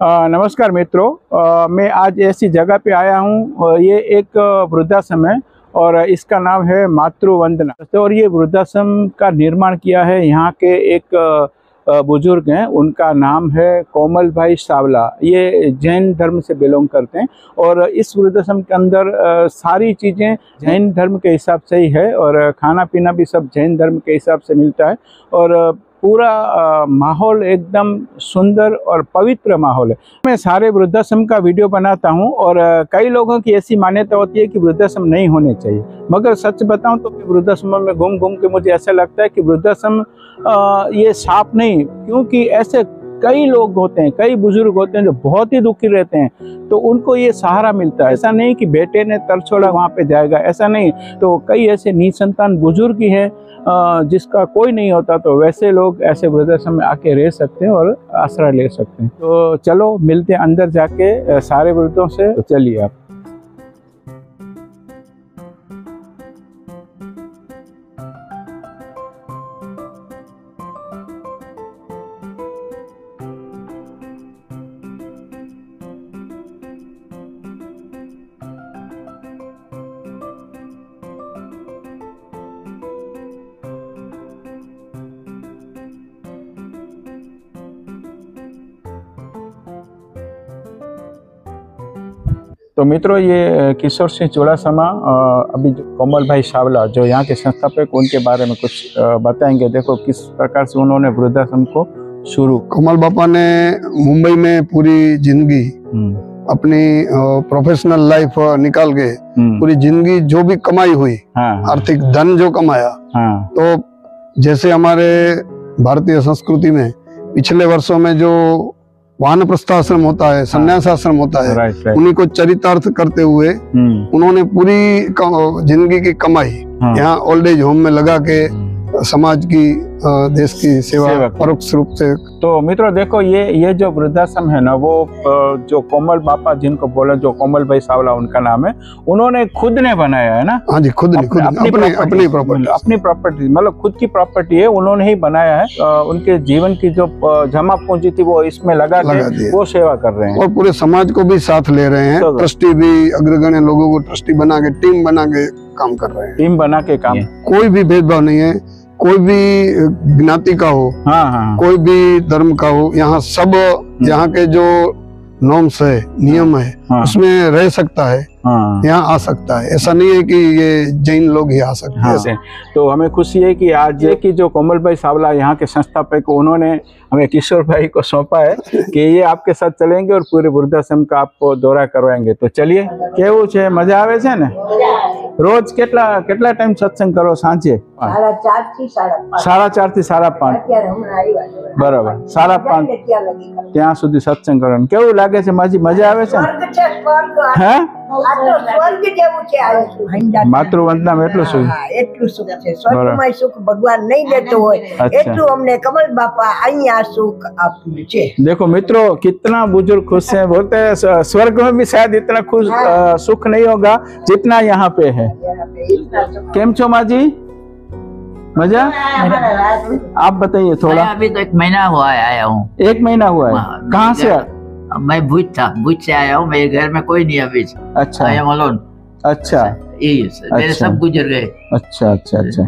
नमस्कार मित्रों, मैं आज ऐसी जगह पे आया हूँ। ये एक वृद्धाश्रम है और इसका नाम है मातृवंदना। और ये वृद्धाश्रम का निर्माण किया है यहाँ के एक बुजुर्ग हैं, उनका नाम है कोमल भाई सावला। ये जैन धर्म से बिलोंग करते हैं और इस वृद्धाश्रम के अंदर सारी चीज़ें जैन धर्म के हिसाब से ही है और खाना पीना भी सब जैन धर्म के हिसाब से मिलता है। और पूरा माहौल एकदम सुंदर और पवित्र माहौल है। मैं सारे वृद्धाश्रम का वीडियो बनाता हूं और कई लोगों की ऐसी मान्यता होती है कि वृद्धाश्रम नहीं होने चाहिए, मगर सच बताऊं तो वृद्धाश्रम में घूम घूम के मुझे ऐसा लगता है कि वृद्धाश्रम ये साफ नहीं, क्योंकि ऐसे कई लोग होते हैं, कई बुजुर्ग होते हैं जो बहुत ही दुखी रहते हैं, तो उनको ये सहारा मिलता है। ऐसा नहीं कि बेटे ने तर छोड़ा वहाँ पे जाएगा, ऐसा नहीं। तो कई ऐसे निसंतान बुजुर्ग ही हैं जिसका कोई नहीं होता, तो वैसे लोग ऐसे वृद्धाश्रम में आके रह सकते हैं और आश्रय ले सकते हैं। तो चलो मिलते हैं अंदर जाके सारे वृद्धों से। तो चलिए आप। तो मित्रों, ये किशोर सिंह चुड़ासमा अभी कोमल भाई सावला जो यहाँ के संस्थापक, उनके बारे में कुछ बताएंगे। देखो किस प्रकार से उन्होंने वृद्धाश्रम को शुरू। कोमल बापा ने मुंबई में पूरी जिंदगी अपनी प्रोफेशनल लाइफ निकाल के पूरी जिंदगी जो भी कमाई हुई, आर्थिक धन जो कमाया, तो जैसे हमारे भारतीय संस्कृति में पिछले वर्षों में जो वानप्रस्थाश्रम होता है, संन्यास आश्रम होता है, उन्हीं को चरितार्थ करते हुए उन्होंने पूरी जिंदगी की कमाई यहाँ ओल्ड एज होम में लगा के समाज की, देश की सेवा परोक्ष रूप से। तो मित्रों देखो, ये जो वृद्धाश्रम है ना, वो जो कोमल बापा जिनको बोला, जो कोमल भाई सावला उनका नाम है, उन्होंने खुद ने बनाया है ना। हाँ जी, खुद अपनी प्रॉपर्टी, मतलब खुद की प्रॉपर्टी है, उन्होंने ही बनाया है। उनके जीवन की जो जमा पूंजी थी वो इसमें लगा के वो सेवा कर रहे हैं और पूरे समाज को भी साथ ले रहे हैं। ट्रस्टी भी अग्रगण्य लोगों को ट्रस्टी बना के, टीम बना के काम कर रहे हैं। टीम बना के काम, कोई भी भेदभाव नहीं है, कोई भी ज्ञाति का हो, कोई भी धर्म का हो, यहाँ सब यहाँ के जो नॉर्म्स है, नियम है, उसमें रह सकता है, यहाँ आ सकता है। ऐसा नहीं है कि ये जैन लोग ही आ सकते हैं। तो हमें खुशी है कि आज की जो कोमल भाई सावला यहाँ के संस्थापक, उन्होंने हमें किशोर भाई को सौंपा है कि ये आपके साथ चलेंगे और पूरे वृद्धाश्रम का आपको दौरा करवाएंगे। तो चलिए, केवू छे, मजा आवे छे ने? रोज કેટલા टाइम सत्संग करो? सांजे 4:30 થી 5:30, 4:30 થી 5:30, बराबर 5:30 ત્યાં સુધી સત્સંગ કરવાનું। કેવું લાગે છે માજી? મજા આવે છે? હે, સ્વર્ગ જેવું છે આ માતૃવંદના में એટલું સુખ, એટલું સુખ છે। સ્વર્ગમાં સુખ ભગવાન નહીં દેતો હોય એટલું અમને કમલ બાપા અહીંયા સુખ આપ્યું છે। देखो मित्रों, कितना बुजुर्ग खुश हैं। बोलते हैं स्वर्ग में भी शायद इतना खुश सुख नहीं होगा जितना यहाँ पे है। केम छो माजी? मजा? आप बताइए थोड़ा। अभी तो 1 महीना हुआ है आया हूँ। 1 महीना हुआ है? कहाँ से? मैं भुज से आया हूँ। मेरे घर में कोई नहीं अभी। अच्छा, आई एम अलोन। अच्छा, मेरे सब गुजर गए। अच्छा अच्छा अच्छा।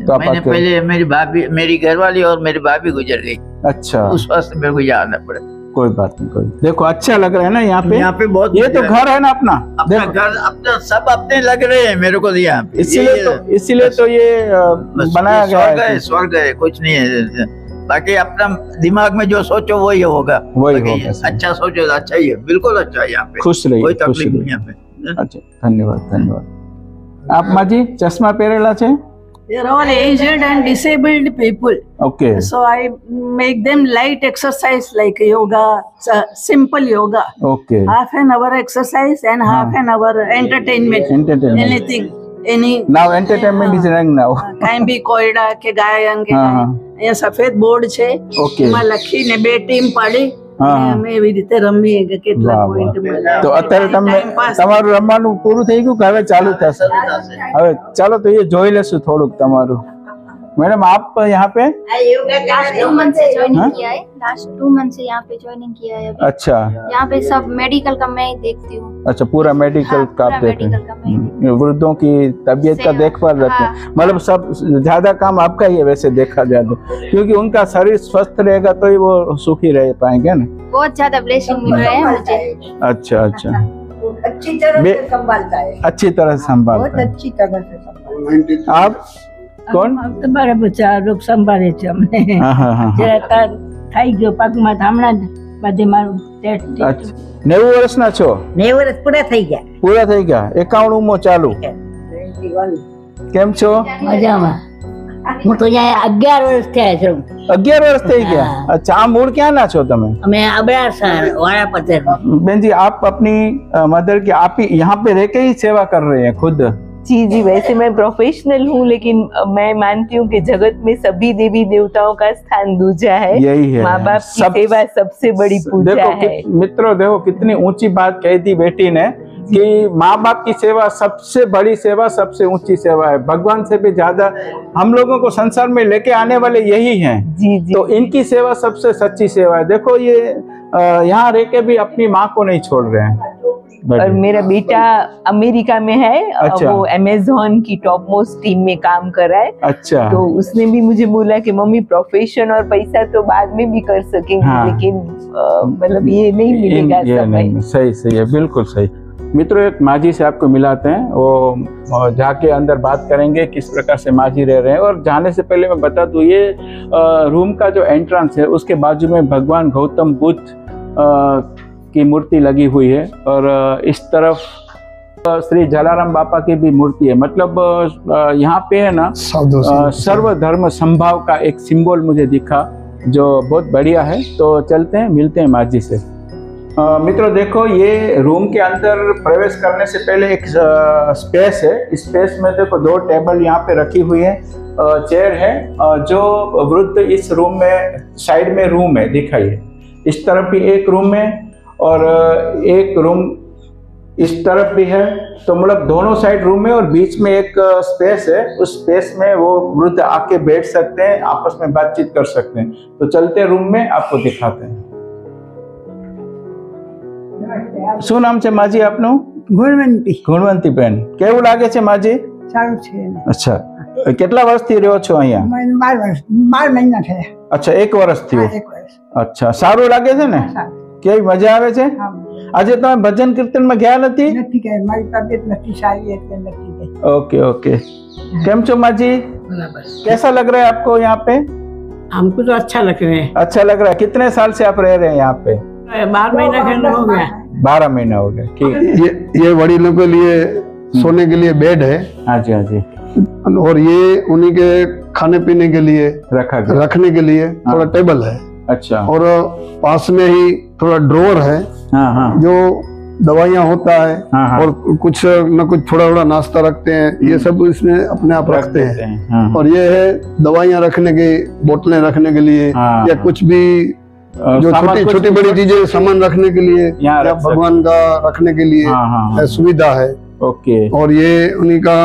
तो मैंने पहले मेरी भाभी, मेरी घरवाली और मेरी भाभी गुजर गई। अच्छा, उस वक्त मेरे को जाना पड़ा। कोई बात नहीं, कोई। देखो अच्छा लग रहा है ना यहाँ पे? यहाँ पे बहुत, ये तो घर है ना अपना घर, अपना सब अपने लग रहे हैं मेरे को यहाँ पे। इसीलिए तो ये बनाया गया है। स्वर्ग है, कुछ नहीं है। बाकी अपना दिमाग में जो सोचो वही होगा, वही होगा। अच्छा सोचो तो अच्छा ही है, बिल्कुल अच्छा है यहाँ पे। खुश रहिए, कोई तकलीफ नहीं यहाँ पे। अच्छा, धन्यवाद धन्यवाद। आप माजी चश्मा पहरेला छे? They're all aged and disabled people. Okay. So I make them light exercise like yoga, simple yoga. Okay. Half an hour exercise and half an hour entertainment. Entertainment. Anything. Any. Now entertainment is running now. કાઈ બી કોયડા કે ગાયન કે અહીંયા સફેદ board છે, એમાં લખીને 2 team પાડી અમે એવી રીતે રમીએ કે કેટલા પોઈન્ટ મળે। તો અત્યારે તમે તમારું રમવાનું પૂરું થઈ ગયું કે હવે ચાલુ થશે? હવે ચાલો તો એ જોઈ લેશું થોડુંક તમારું। मैडम आप यहाँ पे लास्ट 2 मंथ से ज्वाइनिंग किया है, लास्ट 2 मंथ से यहाँ पे ज्वाइनिंग किया है अभी। अच्छा, यहाँ पे सब मेडिकल का मैं ही देखती हूँ। अच्छा, पूरा मेडिकल का आप देखते हैं, वृद्धों की तबीयत का देखभाल रखते हैं, मतलब सब ज्यादा काम आपका ही है वैसे देखा जाए तो, क्योंकि उनका शरीर स्वस्थ रहेगा तो ही वो सुखी रह पाएंगे ना। बहुत ज्यादा ब्लेसिंग मिल रहा है मुझे। अच्छा अच्छा, अच्छी तरह से संभालता है, अच्छी तरह से संभालता है, बहुत अच्छी तरह से संभालता है। आप કોણ તમારા બચ્ચા રોગ સંભાળે છે અમને જરા થઈ ગયો પગમાં હમણાં જ બધે મારું ટેસ્ટ 90 વર્ષના છો? 90 વર્ષ પૂરા થઈ ગયા, પૂરા થઈ ગયા, 91મો ચાલુ। કેમ છો? મજામાં। હું તો અહીંયા 11 વર્ષ થયા છું। 11 વર્ષ થઈ ગયા? अच्छा, આ મૂળ ક્યાંના છો તમે? અમે અબડાસા વાળાપતર। बहन जी, आप अपनी मदर की आप ही यहाँ पे रह के ही सेवा कर रहे हैं खुद? जी जी, वैसे मैं प्रोफेशनल हूँ, लेकिन मैं मानती हूँ कि जगत में सभी देवी देवताओं का स्थान दूजा है। यही है, माँ बाप की सेवा सबसे बड़ी पूजा है। मित्रों देखो कितनी ऊंची बात कही थी बेटी ने कि माँ बाप की सेवा सबसे बड़ी सेवा, सबसे ऊंची सेवा है। भगवान से भी ज्यादा हम लोगों को संसार में लेके आने वाले यही हैं। जी जी, तो इनकी सेवा सबसे सच्ची सेवा है। देखो ये यहाँ रह के भी अपनी माँ को नहीं छोड़ रहे हैं। और मेरा बेटा अमेरिका में है। अच्छा। वो अमेज़न की टॉप मोस्ट टीम में काम कर रहा है। अच्छा। तो उसने भी मुझे बोला कि मम्मी प्रोफेशन और पैसा तो बाद में भी कर सकेंगे। हाँ। लेकिन मतलब ये नहीं मिलेगा समय। सही सही है, बिल्कुल सही। मित्रों, एक माजी से आपको मिलाते हैं, वो जाके अंदर बात करेंगे किस प्रकार से माजी रह रहे हैं। और जाने से पहले मैं बता दूं, ये रूम का जो एंट्रेंस है उसके बाजू में भगवान गौतम बुद्ध की मूर्ति लगी हुई है, और इस तरफ श्री जलाराम बापा की भी मूर्ति है। मतलब यहाँ पे है ना सर्वधर्म संभाव का एक सिंबल मुझे दिखा, जो बहुत बढ़िया है। तो चलते हैं, मिलते हैं माजी से। मित्रों देखो, ये रूम के अंदर प्रवेश करने से पहले एक स्पेस है। इस स्पेस में देखो 2 टेबल यहाँ पे रखी हुई है, चेयर है। जो वृद्ध इस रूम में साइड में रूम है, दिखाइए, इस तरफ भी एक रूम है और एक रूम इस तरफ भी है। तो मतलब दोनों साइड रूम है और बीच में एक स्पेस है। उस स्पेस में वो वृद्ध आके बैठ सकते हैं, आपस में बातचीत कर सकते हैं। तो चलते रूम में आपको दिखाते हैं। શું નામ છે માજી આપનું? ગુણવંતી। ગુણવંતી બેન, કેવું લાગે છે માજી? સારું છે। અચ્છા, કેટલા વર્ષથી રહ્યો છો અહીંયા? 12 મહિના થયા। અચ્છા, 1 વર્ષ થયું। 1 વર્ષ। અચ્છા, સારું લાગે છે ને? કેવી મજા આવે છે? આજે તમે ભજન કીર્તન માં ગયા નથી? નથી ગયા, મારી તબિયત નથી સારી એટલે નથી ગઈ। ओके ओके, કેમ છો માજી? कैसा लग रहा है आपको यहाँ पे? हमको तो अच्छा लग रहा है। अच्छा लग रहा है। कितने साल से आप रह रहे हैं यहाँ पे? 12 महीना हो गया। 12 महीना हो गए, ठीक। ये वडीलों के लिए सोने के लिए बेड है। हाँ जी, हाँ जी। और ये उन्हीं के खाने पीने के लिए रखने के लिए थोड़ा टेबल है। अच्छा। और पास में ही थोड़ा ड्रॉअर है। हाँ हाँ। जो दवाइयाँ होता है। हाँ हाँ। और कुछ न कुछ थोड़ा थोड़ा नाश्ता रखते हैं, ये सब इसमें अपने आप रखते हैं। हाँ। और ये है दवाइयाँ रखने की, बोतलें रखने के लिए। हाँ। या कुछ भी जो छोटी बड़ी चीजें सामान रखने के लिए या भगवान का रखने के लिए। हाँ हाँ। सुविधा है। ओके। और ये उन्हीं का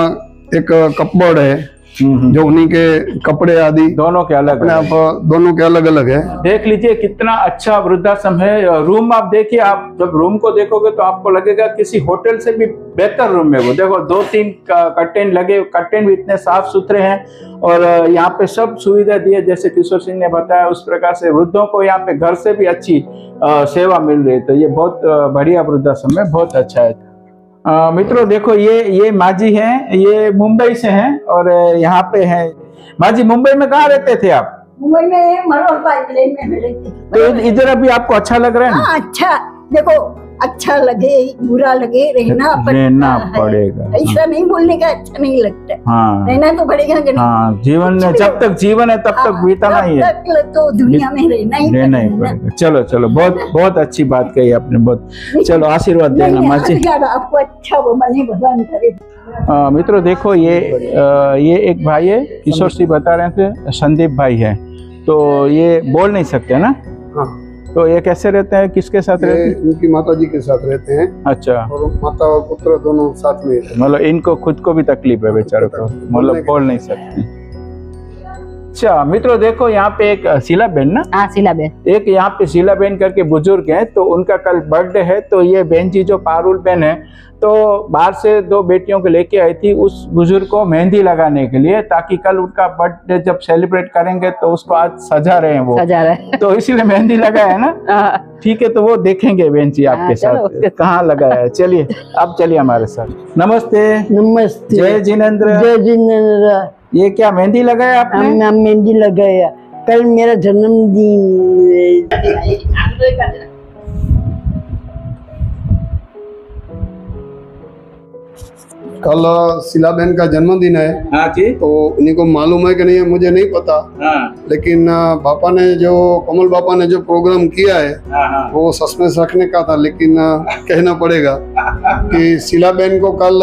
एक कपबोर्ड है, जो उन्हीं के कपड़े आदि दोनों के अलग दोनों के अलग अलग है। देख लीजिए कितना अच्छा वृद्धाश्रम है। रूम आप देखिए, आप जब रूम को देखोगे तो आपको लगेगा किसी होटल से भी बेहतर रूम है वो। देखो 2-3 कर्टेन लगे, कर्टेन भी इतने साफ सुथरे हैं, और यहाँ पे सब सुविधा दी है जैसे किशोर सिंह ने बताया। उस प्रकार से वृद्धों को यहाँ पे घर से भी अच्छी सेवा मिल रही है। तो ये बहुत बढ़िया वृद्धाश्रम है, बहुत अच्छा है। मित्रों देखो, ये माजी हैं, ये मुंबई से हैं और यहाँ पे हैं। माजी, मुंबई में कहाँ रहते थे आप? मुंबई में मरोड़ पाइपलाइन में रहती। तो इधर अभी आपको अच्छा लग रहा है ना? अच्छा, देखो अच्छा लगे बुरा लगे रहना पड़ेगा। ऐसा नहीं बोलने का अच्छा नहीं लगता। हाँ। रहना तो पड़ेगा। हाँ, जीवन में जब तक जीवन है तब तक बीतना ही है, तो दुनिया में रहना ही पड़ेगा। चलो चलो, बहुत बहुत अच्छी बात कही आपने, बहुत। चलो आशीर्वाद देना माची, आपको अच्छा वो बने, भगवान करे। मित्रों देखो, ये एक भाई है, किशोर सिंह बता रहे थे, संदीप भाई है। तो ये बोल नहीं सकते ना? हाँ। तो ये कैसे रहते हैं, किसके साथ रहते हैं? इनकी माता जी के साथ रहते हैं। अच्छा। और माता और पुत्र दोनों साथ में। मतलब इनको खुद को भी तकलीफ है बेचारों को, मतलब बोल नहीं सकते। अच्छा मित्रों देखो यहाँ पे एक शीला बहन ना, हाँ शीला बहन, एक यहाँ पे शीला बहन करके बुजुर्ग हैं, तो उनका कल बर्थडे है। तो ये बहन जी जो पारुल बहन है तो बाहर से 2 बेटियों को लेके आई थी उस बुजुर्ग को मेहंदी लगाने के लिए, ताकि कल उनका बर्थडे जब सेलिब्रेट करेंगे तो उसको आज सजा रहे हैं वो, सजा रहे हैं। तो इसीलिए मेहंदी लगाया है ना। ठीक है, तो वो देखेंगे बहन जी आपके साथ कहाँ लगाया है। चलिए अब चलिए हमारे साथ। नमस्ते। नमस्ते। जय जिनेंद्र। जय जिनेंद्र। ये क्या मेहंदी लगाया आपने? हमने मेहंदी लगाया, कल मेरा जन्मदिन। कल शीला बहन का जन्मदिन है। हाँ जी। तो उन्हीं को मालूम है कि नहीं है मुझे नहीं पता। हाँ। लेकिन पापा ने जो कमल पापा ने जो प्रोग्राम किया है वो सस्पेंस रखने का था, लेकिन कहना पड़ेगा कि शीला बहन को कल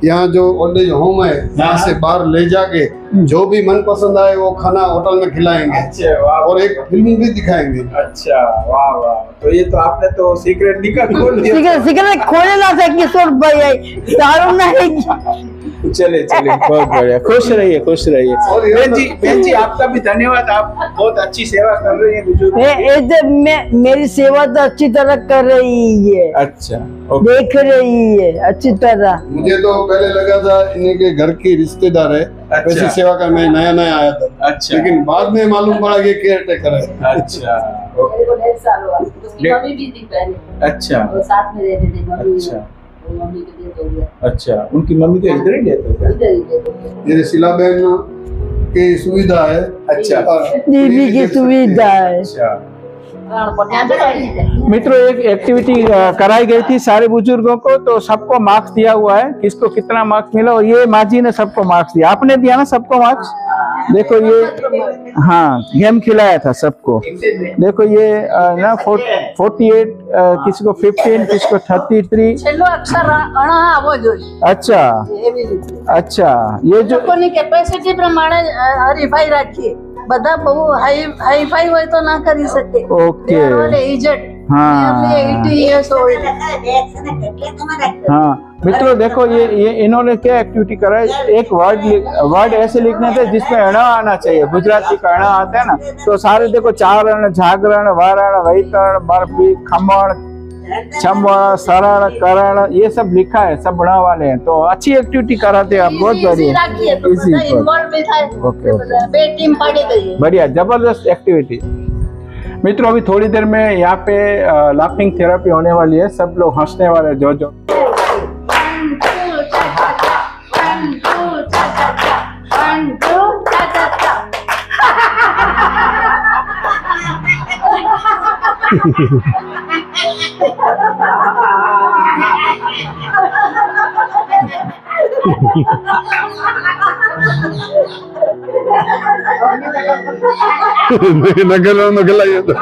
यहाँ जो ओल्ड एज होम है यहाँ से बाहर ले जाके जो भी मन पसंद आए वो खाना होटल में खिलाएंगे। अच्छा, वाह। और एक फिल्म भी दिखाएंगे। अच्छा वाह वाह, तो ये तो आपने तो सीक्रेट खोल दिया। सिगरेट खोले ना था किशोर भाई, दारू नहीं। चले बहुत बढ़िया, खुश रहिए खुश रहिए। बहन जी आपका भी धन्यवाद, आप बहुत अच्छी सेवा कर रही है। मेरी सेवा तो अच्छी तरह कर रही है। अच्छा देख रही है अच्छी तरह। मुझे तो पहले लगा था इन्हीं के घर की रिश्तेदार है। अच्छा। वैसी सेवा का मैं नया आया था। अच्छा। लेकिन बाद में मालूम पड़ा कि केयर टेकर है। अच्छा। मेरे को 1.5 साल हुआ, उसकी मम्मी भी थी पहले। अच्छा। वो साथ में रहते थे मम्मी। अच्छा। मम्मी के डेथ हो गया। अच्छा, उनकी मम्मी तो इधर ही डेथ हो गया? इधर ही डेथ हो गया। मेरे शीला बहन की सुविधा है। अच्छा। दीदी की सुविधा है। अच्छा। मित्रों एक एक्टिविटी कराई गई थी सारे बुजुर्गों को, तो सबको मार्क्स दिया हुआ है, किसको कितना मार्क्स मिला, और ये माँ जी ने सबको मार्क्स दिया। आपने दिया ना सबको मार्क्स? देखो ये, हाँ गेम खिलाया था सबको। देखो ये ना 48, किसी को 15, किसी को 33। अच्छा अच्छा, ये जो कैपेसिटी प्रमाणे हरीफाई रखिए, બધા બહુ હાઈ હોય તો ના કરી શકે। ओके। एजेड, हाँ 80 इयर्स ओल्ड। हाँ मित्रों देखो ये इन्होंने क्या एक्टिविटी करा है, एक वर्ड ऐसे लिखने थे जिसमें अणा आना चाहिए, गुजराती का अणा आता है ना, तो सारे देखो चारण, जागरण, वारण, वैतरण, बरबी, खमण, छमण, शरण, करण, ये सब लिखा है, सब बड़ा वाले हैं। तो अच्छी एक्टिविटी कराते हैं आप, बहुत बढ़िया। बढ़िया, जबरदस्त एक्टिविटी। मित्रों अभी थोड़ी देर में यहाँ पे लाफिंग थेरेपी होने वाली है, सब लोग हंसने वाले जो नगला ये तो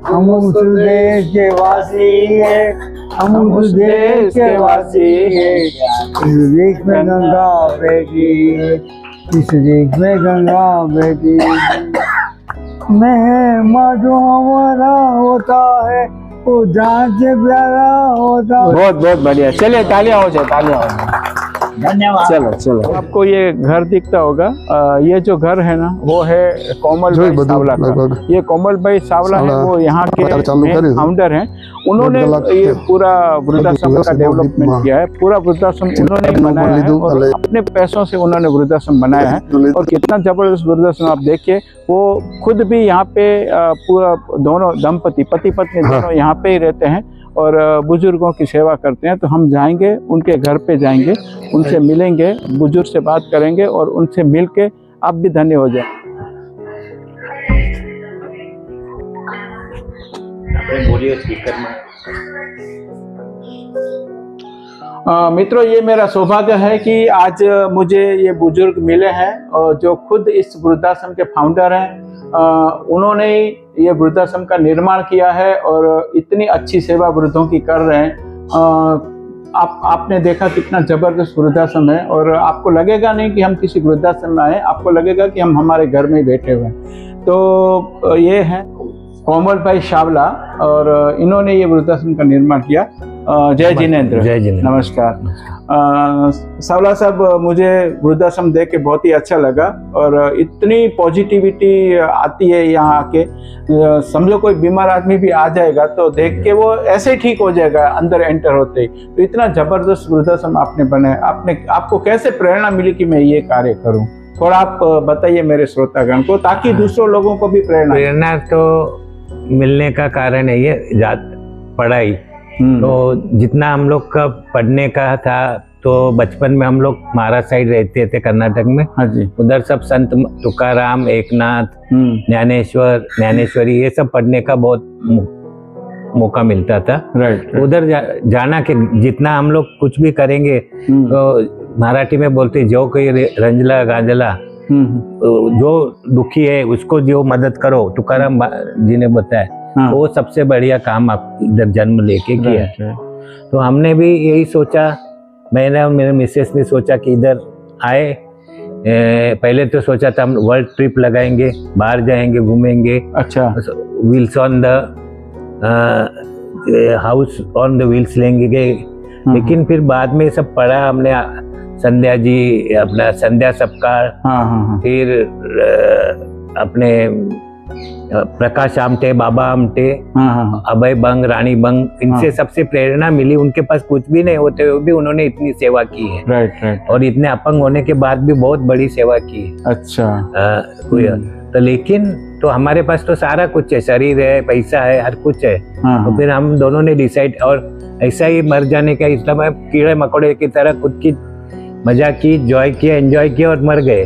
हम उस देश के वासी है, हम उस देश के वासी है। इस देश में गंगा बहती है, इस देश में गंगा बहती है। मैं जो हमारा होता है वो जान से प्यारा होता है। बहुत बहुत बढ़िया, चलिए तालियां हो जाए, तालियां हो जाए। धन्यवाद। चलो चलो, आपको ये घर दिखता होगा, ये जो घर है ना वो है कोमल भाई सावला का। ये कोमल भाई सावला है, वो यहाँ के फाउंडर हैं। उन्होंने ये पूरा वृद्धाश्रम का डेवलपमेंट किया है, पूरा वृद्धाश्रम उन्होंने बनाया है और अपने पैसों से उन्होंने वृद्धाश्रम बनाया है। और कितना जबरदस्त वृद्धाश्रम आप देखिए, वो खुद भी यहाँ पे पूरा दोनों दंपति पति पत्नी दोनों यहाँ पे ही रहते हैं और बुजुर्गों की सेवा करते हैं। तो हम जाएंगे उनके घर पे, जाएंगे उनसे मिलेंगे, बुजुर्ग से बात करेंगे और उनसे मिल के आप भी धन्य हो जाए। मित्रों ये मेरा सौभाग्य है कि आज मुझे ये बुजुर्ग मिले हैं और जो खुद इस वृद्धाश्रम के फाउंडर हैं। उन्होंने ये वृद्धाश्रम का निर्माण किया है और इतनी अच्छी सेवा वृद्धों की कर रहे हैं। आपने देखा कितना जबरदस्त वृद्धाश्रम है, और आपको लगेगा नहीं कि हम किसी वृद्धाश्रम में आए, आपको लगेगा कि हम हमारे घर में ही बैठे हुए हैं। तो ये है कोमल भाई शावला, और इन्होंने ये वृद्धाश्रम का निर्माण किया। जय जिनेंद्र। जय जिनेंद्र। नमस्कार। शावला साहब, मुझे वृद्धाश्रम देख के बहुत ही अच्छा लगा, और इतनी पॉजिटिविटी आती है यहाँ आके। समझो कोई बीमार आदमी भी आ जाएगा तो देख के वो ऐसे ही ठीक हो जाएगा अंदर एंटर होते ही। तो इतना जबरदस्त वृद्धाश्रम आपने बनाया, आपको कैसे प्रेरणा मिली कि मैं ये कार्य करूँ? थोड़ा आप बताइए मेरे श्रोतागण को, ताकि दूसरों लोगों को भी प्रेरणा तो मिलने का कारण है ये पढ़ाई। तो जितना हम लोग का पढ़ने का था, तो बचपन में हम लोग महाराष्ट्र साइड रहते थे, कर्नाटक में। हाँ जी। उधर सब संत तुकाराम, एकनाथ, ज्ञानेश्वर, ज्ञानेश्वरी, ये सब पढ़ने का बहुत मौका मिलता था। राइट। उधर जाना कि जितना हम लोग कुछ भी करेंगे, तो मराठी में बोलते जो कोई रंजला गांजला, जो दुखी है उसको जो मदद करो, तुकाराम जी ने बताया। हाँ। वो सबसे बढ़िया काम आप इधर जन्म लेके किया है। तो हमने भी यही सोचा, मैंने और मेरे मिसेस ने सोचा कि इधर आए। पहले तो सोचा था हम वर्ल्ड ट्रिप लगाएंगे, बाहर जाएंगे, घूमेंगे। अच्छा। Wheels on the house on the wheels लेंगे। लेकिन फिर बाद में सब पढ़ा हमने, संध्या जी, अपना संध्या सपकाळ, फिर अपने प्रकाश आमटे, बाबा आमटे, अभय बंग, रानी बंग, इनसे सबसे प्रेरणा मिली। उनके पास कुछ भी नहीं होते हुए भी उन्होंने इतनी सेवा की है। राइट। और इतने अपंग होने के बाद भी बहुत बड़ी सेवा की है। अच्छा। तो लेकिन तो हमारे पास तो सारा कुछ है, शरीर है, पैसा है, हर कुछ है। तो फिर हम दोनों ने डिसाइड, और ऐसा ही मर जाने का इस्लाम है, कीड़े मकोड़े की तरह खुद की मजा की, जॉय किया, एंजॉय किया और मर गए।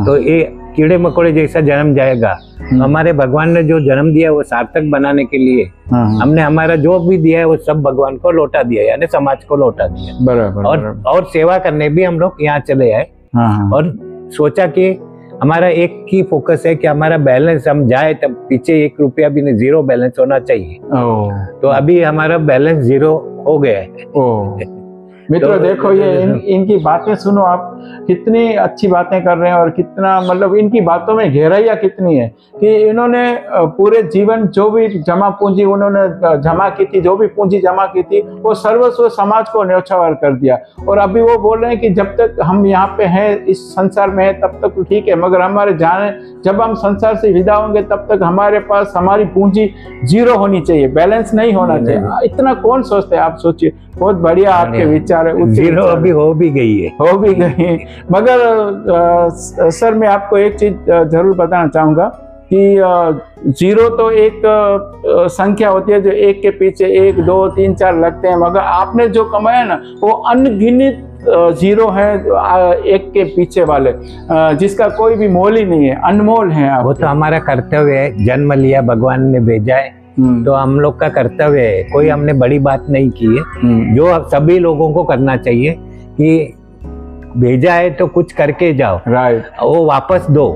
तो ये कीड़े मकोड़े जैसा जन्म जाएगा। हमारे भगवान ने जो जन्म दिया वो सार्थक बनाने के लिए हमने हमारा जो भी दिया है वो सब भगवान को लौटा दिया, यानी समाज को लौटा दिया। बराबर। और सेवा करने भी हम लोग यहाँ चले आए। और सोचा कि हमारा एक ही फोकस है कि हमारा बैलेंस, हम जाए तब पीछे 1 रुपया भी नहीं, 0 बैलेंस होना चाहिए। तो अभी हमारा बैलेंस 0 हो गया है। मित्रों, देखो ये इनकी बातें सुनो आप, कितनी अच्छी बातें कर रहे हैं, और कितना मतलब इनकी बातों में गहराइयाँ कितनी है कि इन्होंने पूरे जीवन जो भी जमा पूंजी उन्होंने जमा की थी, जो भी पूंजी जमा की थी, वो सर्वस्व समाज को न्यौछावर कर दिया। और अभी वो बोल रहे हैं कि जब तक हम यहाँ पे हैं, इस संसार में है, तब तक ठीक है, मगर हमारे जब हम संसार से विदा होंगे तब तक हमारे पास हमारी पूंजी 0 होनी चाहिए, बैलेंस नहीं होना चाहिए। इतना कौन सोचते हैं? आप सोचिए, बहुत बढ़िया आपके विचार है। 0 अभी हो भी गई है, मगर सर मैं आपको एक चीज जरूर बताना चाहूंगा कि 0 तो एक संख्या होती है जो 1 के पीछे 1, 2, 3, 4 लगते हैं, मगर आपने जो कमाया ना वो अनगिनत 0 है 1 के पीछे वाले, जिसका कोई भी मोल ही नहीं है, अनमोल है। वो तो हमारा कर्तव्य है, जन्म लिया, भगवान ने भेजा है, तो हम लोग का कर्तव्य है। कोई हमने बड़ी बात नहीं की है, जो सभी लोगों को करना चाहिए कि भेजा है तो कुछ करके जाओ। राइट। वो वापस दो।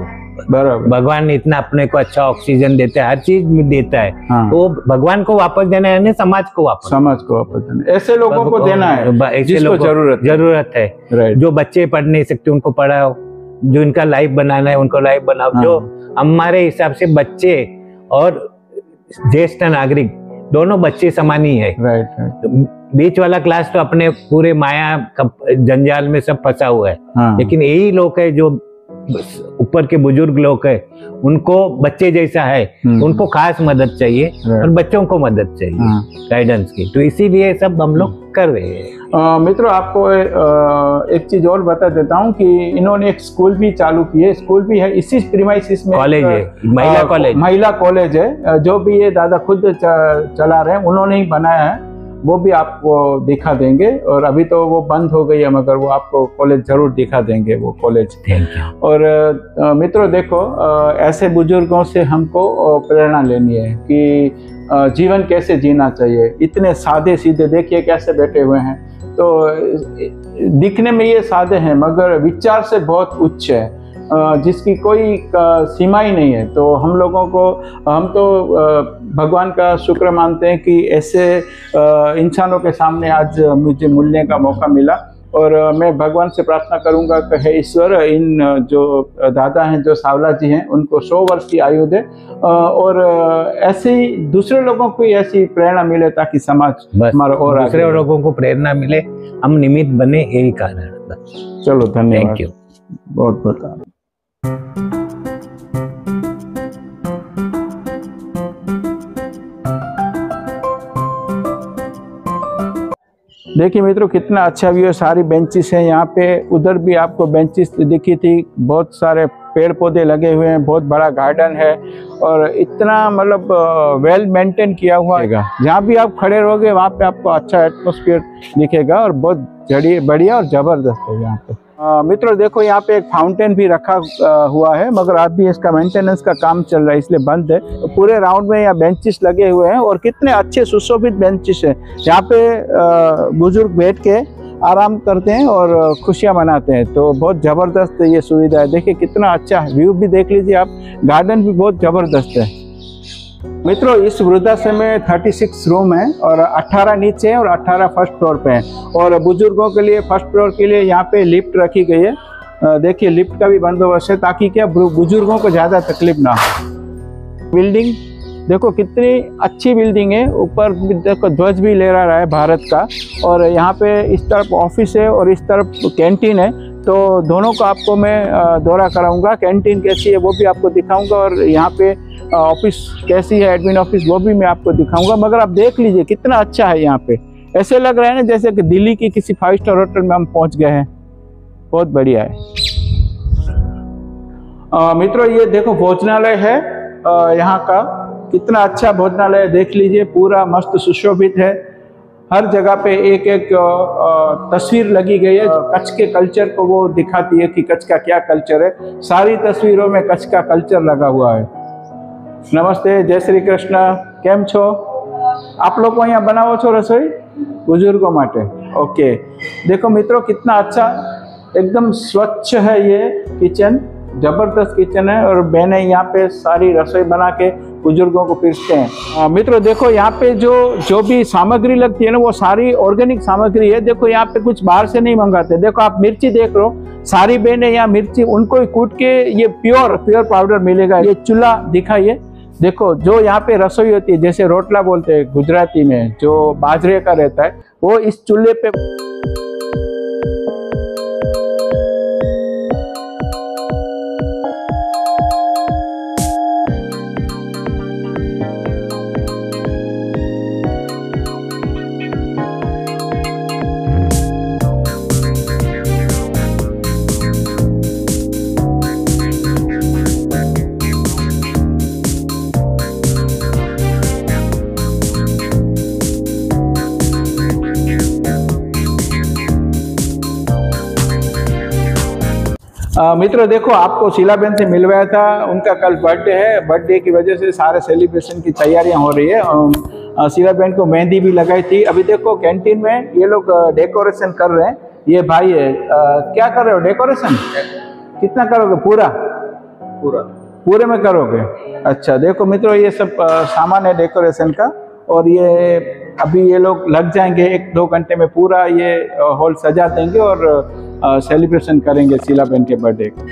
बराबर। भगवान ने इतना अपने को अच्छा ऑक्सीजन देता है, हर चीज में देता है। तो भगवान को वापस देना है, समाज को वापस देना, ऐसे लोगों को देना है जिसको जरूरत है। जो बच्चे पढ़ नहीं सकते उनको पढ़ाओ, जो इनका लाइफ बनाना है उनको लाइफ बनाओ। जो हमारे हिसाब से बच्चे और ज्येष्ठ नागरिक दोनों बच्चे समान ही है। राइट। बीच वाला क्लास तो अपने पूरे माया जंजाल में सब फंसा हुआ है। लेकिन यही लोग है जो ऊपर के बुजुर्ग लोग है, उनको बच्चे जैसा है, उनको खास मदद चाहिए और बच्चों को मदद चाहिए गाइडेंस की। तो इसीलिए सब हम लोग कर रहे हैं। मित्रों, आपको एक चीज और बता देता हूँ कि इन्होंने एक स्कूल भी चालू की है, स्कूल भी है इसी प्रीमाइसिस में, कॉलेज है, महिला कॉलेज है, जो भी ये दादा खुद चला रहे हैं, उन्होंने ही बनाया है। वो भी आपको दिखा देंगे, और अभी तो वो बंद हो गई है, मगर वो आपको कॉलेज जरूर दिखा देंगे, वो कॉलेज। और मित्रों देखो, ऐसे बुजुर्गों से हमको प्रेरणा लेनी है कि जीवन कैसे जीना चाहिए। इतने सादे सीधे, देखिए कैसे बैठे हुए हैं, तो दिखने में ये सादे हैं मगर विचार से बहुत उच्च है। जिसकी कोई सीमा ही नहीं है। तो हम लोगों को, हम तो भगवान का शुक्र मानते हैं कि ऐसे इंसानों के सामने आज मुझे मिलने का मौका मिला। और मैं भगवान से प्रार्थना करूंगा कि हे ईश्वर, इन जो दादा हैं, जो सावला जी हैं, उनको 100 वर्ष की आयु दे और ऐसे ही दूसरे लोगों को ऐसी प्रेरणा मिले ताकि समाज हमारा और दूसरे लोगों को प्रेरणा मिले, हम निमित्त बने, यही कारण है। चलो धन्यवाद, थैंक यू, बहुत बहुत। देखिए मित्रों, कितना अच्छा व्यू है। सारी बेंचेस हैं यहाँ पे, उधर भी आपको बेंचेस दिखी थी, बहुत सारे पेड़ पौधे लगे हुए हैं, बहुत बड़ा गार्डन है और इतना मतलब वेल मेंटेन किया हुआ है। जहाँ भी आप खड़े रहोगे वहाँ पे आपको अच्छा एटमॉस्फेयर दिखेगा और बहुत बढ़िया और ज़बरदस्त है यहाँ पे। मित्रों देखो, यहाँ पे एक फाउंटेन भी रखा हुआ है, मगर अभी इसका मेंटेनेंस का काम चल रहा है इसलिए बंद है। तो पूरे राउंड में यहाँ बेंचेस लगे हुए हैं और कितने अच्छे सुशोभित बेंचेस हैं। यहाँ पे बुजुर्ग बैठ के आराम करते हैं और खुशियाँ मनाते हैं। तो बहुत ज़बरदस्त ये सुविधा है। देखिए कितना अच्छा व्यू भी देख लीजिए आप, गार्डन भी बहुत ज़बरदस्त है। मित्रों, इस वृद्धाश्रम में 36 रूम है और 18 नीचे है और 18 फर्स्ट फ्लोर पे हैं। और बुजुर्गों के लिए फर्स्ट फ्लोर के लिए यहाँ पे लिफ्ट रखी गई है। देखिए लिफ्ट का भी बंदोबस्त है ताकि क्या बुजुर्गों को ज़्यादा तकलीफ ना हो। बिल्डिंग देखो कितनी अच्छी बिल्डिंग है, ऊपर देखो ध्वज भी लहरा रहा है भारत का। और यहाँ पे इस तरफ ऑफिस है और इस तरफ कैंटीन है। तो दोनों को आपको मैं दौरा कराऊंगा, कैंटीन कैसी है वो भी आपको दिखाऊंगा और यहाँ पे ऑफिस कैसी है, एडमिन ऑफिस, वो भी मैं आपको दिखाऊंगा। मगर आप देख लीजिए कितना अच्छा है यहाँ पे, ऐसे लग रहा है ना जैसे कि दिल्ली की किसी 5 स्टार होटल में हम पहुँच गए हैं। बहुत बढ़िया है। मित्रों ये देखो भोजनालय है यहाँ का, कितना अच्छा भोजनालय, देख लीजिए पूरा मस्त सुशोभित है। हर जगह पे एक एक तस्वीर लगी गई है, कच्छ के कल्चर को वो दिखाती है कि कच्छ का क्या कल्चर है। सारी तस्वीरों में कच्छ का कल्चर लगा हुआ है। नमस्ते, जय श्री कृष्ण, केम छो? आप लोग को यहाँ बनाओ छो रसोई बुजुर्गों माटे? ओके। देखो मित्रों कितना अच्छा, एकदम स्वच्छ है ये किचन, जबरदस्त किचन है। और बहनें यहाँ पे सारी रसोई बना के बुजुर्गों को पीरसते हैं। मित्रों देखो यहाँ पे जो भी सामग्री लगती है ना, वो सारी ऑर्गेनिक सामग्री है। देखो यहाँ पे कुछ बाहर से नहीं मंगाते। देखो आप मिर्ची देख लो, सारी बहनें यहाँ मिर्ची उनको ही कूट के ये प्योर पाउडर मिलेगा। ये चूल्हा दिखाइए, देखो जो यहाँ पे रसोई होती है, जैसे रोटला बोलते हैं गुजराती में, जो बाजरे का रहता है, वो इस चूल्हे पे मित्रों देखो आपको शीलाबेन से मिलवाया था, उनका कल बर्थडे है। बर्थडे की वजह से सारे सेलिब्रेशन की तैयारियां हो रही है। शीलाबेन को मेहंदी भी लगाई थी। अभी देखो कैंटीन में ये लोग डेकोरेशन कर रहे हैं। ये भाई है, क्या कर रहे हो डेकोरेशन? कितना करोगे? पूरे में करोगे? अच्छा। देखो मित्रों ये सब सामान है डेकोरेशन का और ये अभी ये लोग लग जाएंगे 1-2 घंटे में, पूरा ये हॉल सजा देंगे और सेलिब्रेशन करेंगे शीलाबेन के बर्थडे का।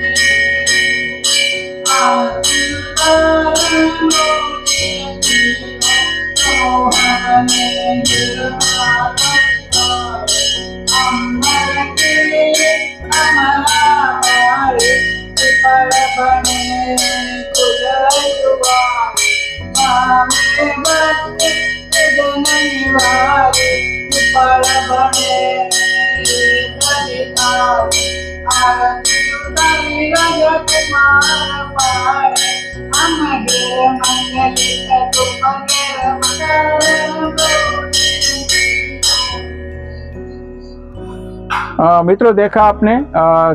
मित्रों देखा आपने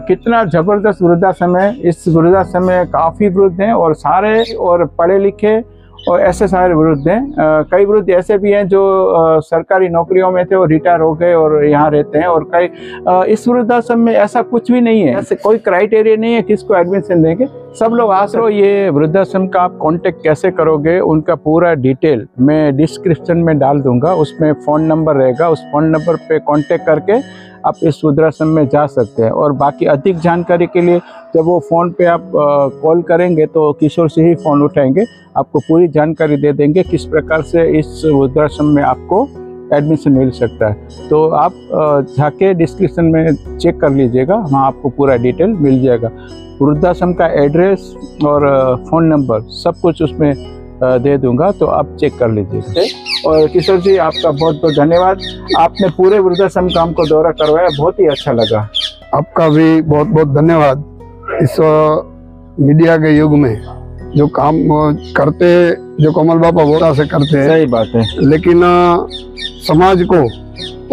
कितना जबरदस्त वृद्धाश्रम है। इस वृद्धाश्रम में काफी वृद्ध हैं और सारे और पढ़े लिखे और ऐसे सारे वृद्ध हैं। कई वृद्ध ऐसे भी हैं जो सरकारी नौकरियों में थे और रिटायर हो गए और यहाँ रहते हैं। और कई इस वृद्धाश्रम में ऐसा कुछ भी नहीं है, ऐसे कोई क्राइटेरिया नहीं है किसको एडमिशन देंगे, सब लोग आ सकते। ये वृद्धाश्रम का आप कांटेक्ट कैसे करोगे, उनका पूरा डिटेल मैं डिस्क्रिप्शन में डाल दूंगा। उसमें फ़ोन नंबर रहेगा, उस फ़ोन नंबर पे कांटेक्ट करके आप इस वृद्धाश्रम में जा सकते हैं। और बाकी अधिक जानकारी के लिए जब वो फ़ोन पे आप कॉल करेंगे तो किशोर से ही फ़ोन उठाएंगे, आपको पूरी जानकारी दे देंगे किस प्रकार से इस वृद्धाश्रम में आपको एडमिशन मिल सकता है। तो आप जाके डिस्क्रिप्शन में चेक कर लीजिएगा, वहाँ आपको पूरा डिटेल मिल जाएगा। वृद्धाश्रम का एड्रेस और फ़ोन नंबर सब कुछ उसमें दे दूंगा, तो आप चेक कर लीजिएगा। और किशोर जी आपका बहुत बहुत धन्यवाद, आपने पूरे वृद्धाश्रम का हमको दौरा करवाया, बहुत ही अच्छा लगा। आपका भी बहुत बहुत धन्यवाद। इस मीडिया के युग में जो काम करते जो कमल बाबा वोटा से करते हैं, सही बात है, लेकिन समाज को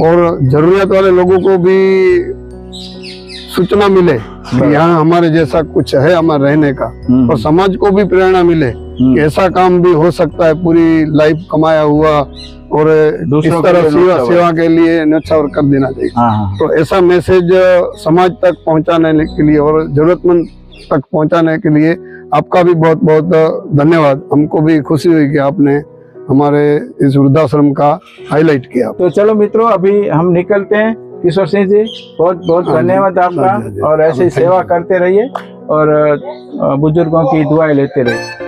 और जरूरत वाले लोगों को भी सूचना मिले कि यहाँ हमारे जैसा कुछ है हमारे रहने का, और समाज को भी प्रेरणा मिले कि ऐसा काम भी हो सकता है, पूरी लाइफ कमाया हुआ और इस तरह सेवा के लिए न्यौछावर कर देना चाहिए। तो ऐसा मैसेज समाज तक पहुँचाने के लिए और जरूरतमंद तक पहुँचाने के लिए आपका भी बहुत बहुत धन्यवाद। हमको भी खुशी हुई कि आपने हमारे इस वृद्धाश्रम का हाईलाइट किया। तो चलो मित्रों, अभी हम निकलते हैं। किशोर सिंह जी बहुत बहुत धन्यवाद आपका, और ऐसे ही सेवा करते रहिए और बुजुर्गों की दुआएं लेते रहिए।